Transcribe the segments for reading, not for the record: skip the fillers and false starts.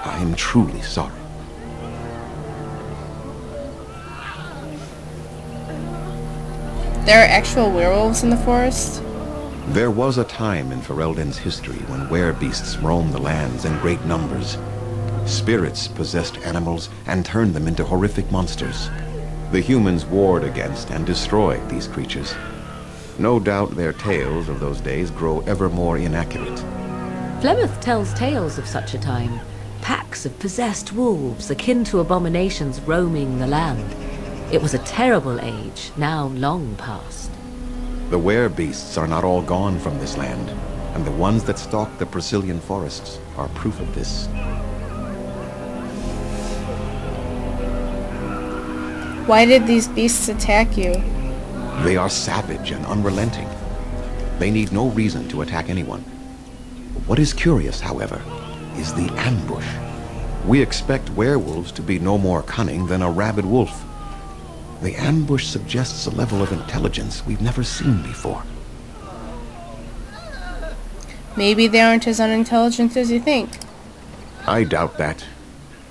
I am truly sorry. There are actual werewolves in the forest? There was a time in Ferelden's history when werebeasts roamed the lands in great numbers. Spirits possessed animals and turned them into horrific monsters. The humans warred against and destroyed these creatures. No doubt their tales of those days grow ever more inaccurate. Flemeth tells tales of such a time. Packs of possessed wolves akin to abominations roaming the land. It was a terrible age, now long past. The werebeasts are not all gone from this land, and the ones that stalk the Brazilian forests are proof of this. Why did these beasts attack you? They are savage and unrelenting. They need no reason to attack anyone. What is curious, however, is the ambush. We expect werewolves to be no more cunning than a rabid wolf. The ambush suggests a level of intelligence we've never seen before. Maybe they aren't as unintelligent as you think. I doubt that.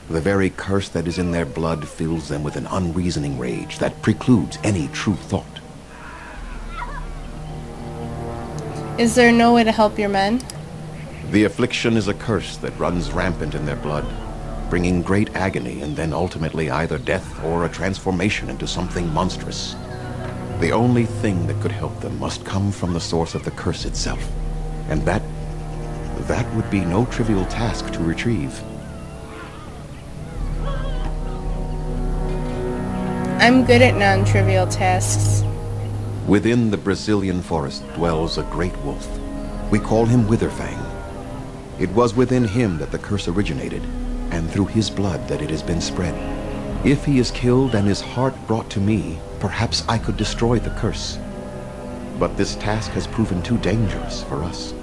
The very curse that is in their blood fills them with an unreasoning rage that precludes any true thought. Is there no way to help your men? The affliction is a curse that runs rampant in their blood, bringing great agony and then ultimately either death or a transformation into something monstrous. The only thing that could help them must come from the source of the curse itself, and that would be no trivial task to retrieve. I'm good at non-trivial tasks. Within the Brazilian forest dwells a great wolf. We call him Witherfang. It was within him that the curse originated, and through his blood that it has been spread. If he is killed and his heart brought to me, perhaps I could destroy the curse. But this task has proven too dangerous for us.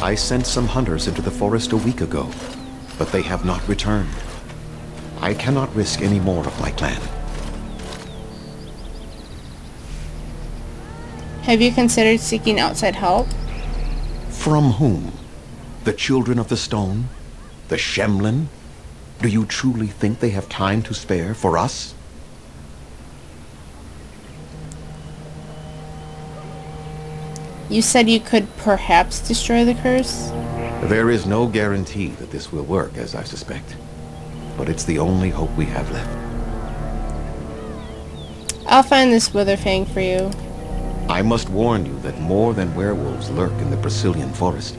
I sent some hunters into the forest a week ago, but they have not returned. I cannot risk any more of my clan. Have you considered seeking outside help? From whom? The Children of the Stone? The Shemlin? Do you truly think they have time to spare for us? You said you could perhaps destroy the curse? There is no guarantee that this will work, as I suspect. But it's the only hope we have left. I'll find this Witherfang for you. I must warn you that more than werewolves lurk in the Brazilian forest.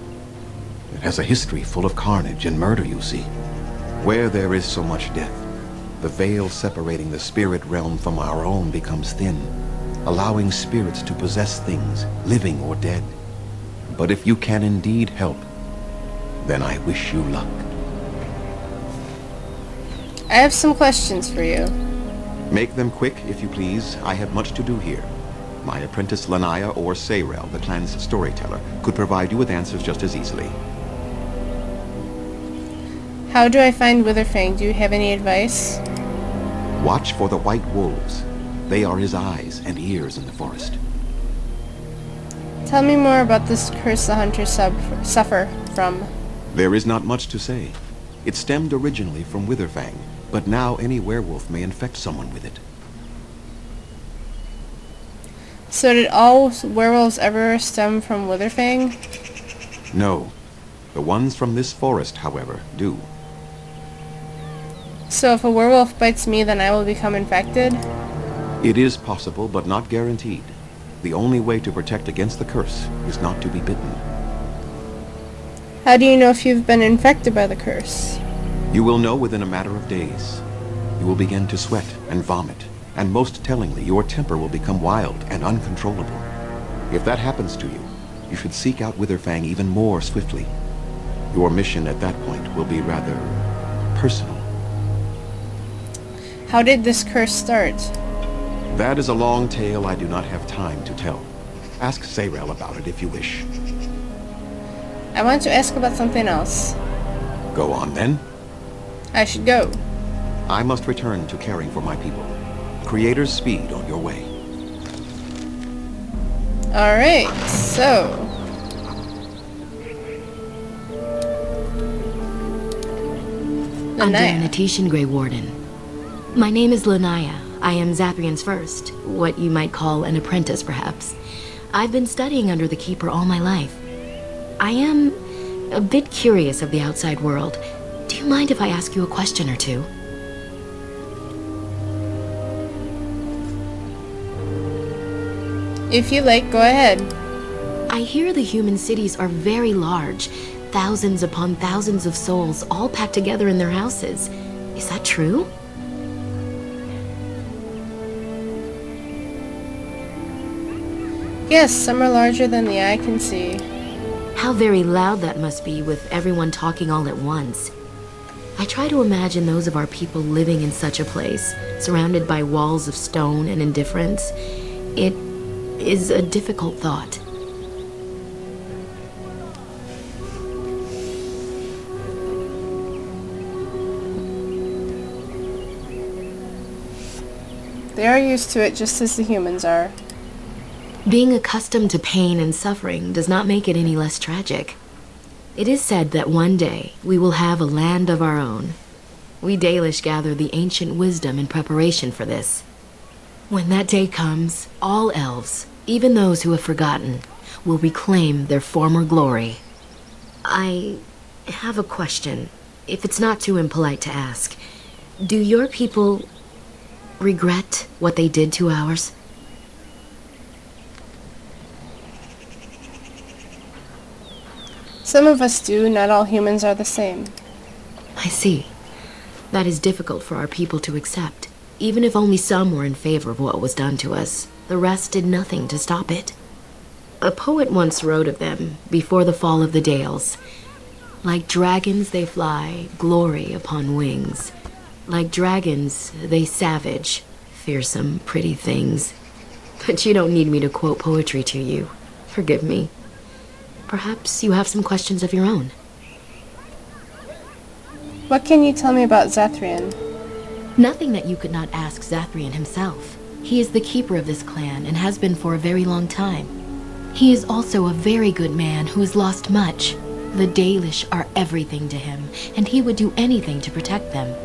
It has a history full of carnage and murder, you see. Where there is so much death, the veil separating the spirit realm from our own becomes thin, allowing spirits to possess things, living or dead. But if you can indeed help, then I wish you luck. I have some questions for you. Make them quick, if you please. I have much to do here. My apprentice Lanaya or Sayrel, the clan's storyteller, could provide you with answers just as easily. How do I find Witherfang? Do you have any advice? Watch for the white wolves. They are his eyes and ears in the forest. Tell me more about this curse the hunters suffer from. There is not much to say. It stemmed originally from Witherfang, but now any werewolf may infect someone with it. So did all werewolves ever stem from Witherfang? No. The ones from this forest, however, do. So if a werewolf bites me, then I will become infected? It is possible, but not guaranteed. The only way to protect against the curse is not to be bitten. How do you know if you've been infected by the curse? You will know within a matter of days. You will begin to sweat and vomit, and most tellingly, your temper will become wild and uncontrollable. If that happens to you, you should seek out Witherfang even more swiftly. Your mission at that point will be rather personal. How did this curse start? That is a long tale I do not have time to tell. Ask Sayrel about it if you wish. I want to ask about something else. Go on then. I should go. I must return to caring for my people. Creator's speed on your way. Alright, so I'm the Lanaya. Annotation Grey Warden. My name is Lanaya. I am Zathrian's first, what you might call an apprentice, perhaps. I've been studying under the Keeper all my life. I am a bit curious of the outside world. Do you mind if I ask you a question or two? If you like, go ahead. I hear the human cities are very large, thousands upon thousands of souls all packed together in their houses. Is that true? Yes, some are larger than the eye can see. How very loud that must be with everyone talking all at once. I try to imagine those of our people living in such a place, surrounded by walls of stone and indifference. It is a difficult thought. They are used to it just as the humans are. Being accustomed to pain and suffering does not make it any less tragic. It is said that one day we will have a land of our own. We Dalish gather the ancient wisdom in preparation for this. When that day comes, all elves, even those who have forgotten, will reclaim their former glory. I have a question, if it's not too impolite to ask. Do your people regret what they did to ours? Some of us do, not all humans are the same. I see. That is difficult for our people to accept. Even if only some were in favor of what was done to us, the rest did nothing to stop it. A poet once wrote of them, before the fall of the Dales. Like dragons they fly, glory upon wings. Like dragons, they savage, fearsome, pretty things. But you don't need me to quote poetry to you. Forgive me. Perhaps you have some questions of your own. What can you tell me about Zathrian? Nothing that you could not ask Zathrian himself. He is the keeper of this clan and has been for a very long time. He is also a very good man who has lost much. The Dalish are everything to him, and he would do anything to protect them.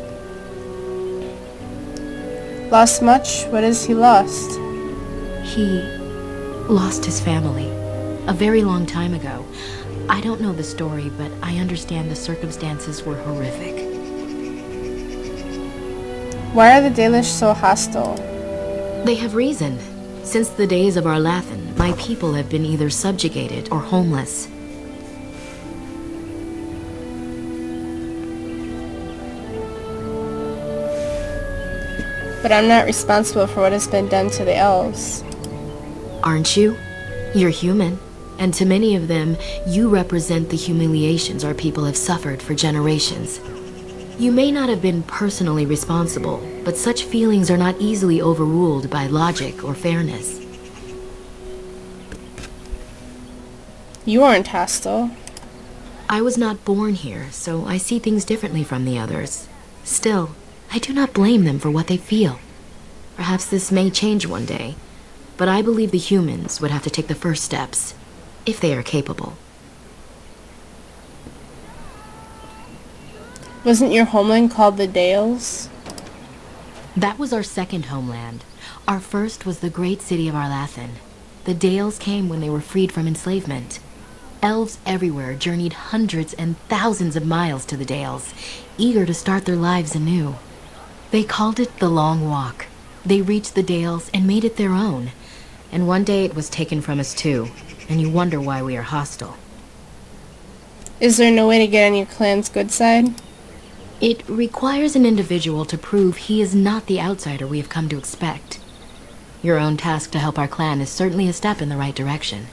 Lost much? What has he lost? He lost his family a very long time ago. I don't know the story, but I understand the circumstances were horrific. Why are the Dalish so hostile? They have reason. Since the days of Arlathan, my people have been either subjugated or homeless. But I'm not responsible for what has been done to the elves. Aren't you? You're human. And to many of them, you represent the humiliations our people have suffered for generations. You may not have been personally responsible, but such feelings are not easily overruled by logic or fairness. You aren't hostile. I was not born here, so I see things differently from the others. Still, I do not blame them for what they feel. Perhaps this may change one day, but I believe the humans would have to take the first steps, if they are capable. Wasn't your homeland called the Dales? That was our second homeland. Our first was the great city of Arlathan. The Dales came when they were freed from enslavement. Elves everywhere journeyed hundreds and thousands of miles to the Dales, eager to start their lives anew. They called it the Long Walk. They reached the Dales and made it their own. And one day it was taken from us too, and you wonder why we are hostile. Is there no way to get on your clan's good side? It requires an individual to prove he is not the outsider we have come to expect. Your own task to help our clan is certainly a step in the right direction.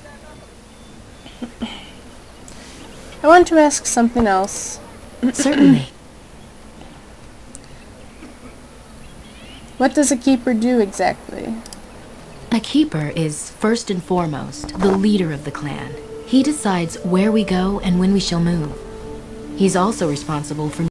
I want to ask something else. Certainly. What does a keeper do exactly? A keeper is, first and foremost, the leader of the clan. He decides where we go and when we shall move. He's also responsible for